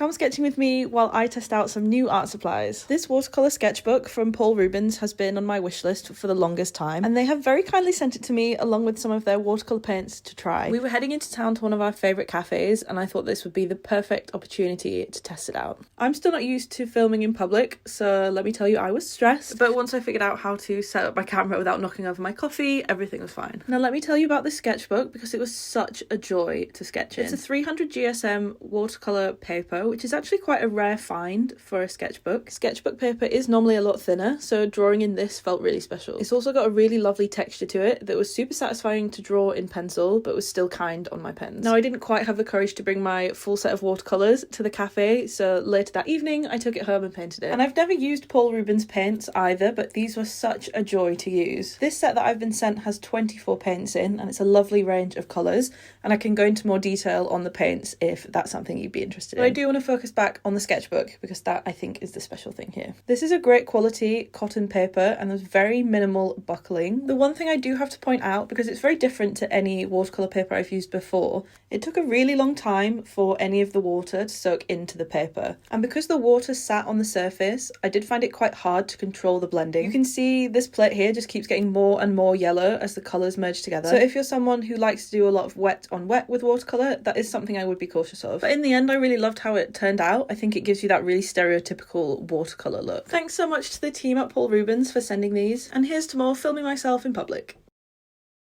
Come sketching with me while I test out some new art supplies. This watercolour sketchbook from Paul Rubens has been on my wish list for the longest time, and they have very kindly sent it to me along with some of their watercolour paints to try. We were heading into town to one of our favourite cafes, and I thought this would be the perfect opportunity to test it out. I'm still not used to filming in public, so let me tell you, I was stressed, but once I figured out how to set up my camera without knocking over my coffee, everything was fine. Now let me tell you about this sketchbook because it was such a joy to sketch in. It's a 300 GSM watercolour paper, which is actually quite a rare find for a sketchbook. Sketchbook paper is normally a lot thinner, so drawing in this felt really special. It's also got a really lovely texture to it that was super satisfying to draw in pencil, but was still kind on my pens. Now I didn't quite have the courage to bring my full set of watercolours to the cafe, so later that evening I took it home and painted it. And I've never used Paul Rubens paints either, but these were such a joy to use. This set that I've been sent has 24 paints in, and it's a lovely range of colours, and I can go into more detail on the paints if that's something you'd be interested in. But I do want to focus back on the sketchbook because that I think is the special thing here. This is a great quality cotton paper and there's very minimal buckling. The one thing I do have to point out, because it's very different to any watercolour paper I've used before, it took a really long time for any of the water to soak into the paper. And because the water sat on the surface, I did find it quite hard to control the blending. You can see this plate here just keeps getting more and more yellow as the colours merge together. So if you're someone who likes to do a lot of wet on wet with watercolour, that is something I would be cautious of. But in the end, I really loved how it turned out. I think it gives you that really stereotypical watercolour look. Thanks so much to the team at Paul Rubens for sending these, and here's to more filming myself in public.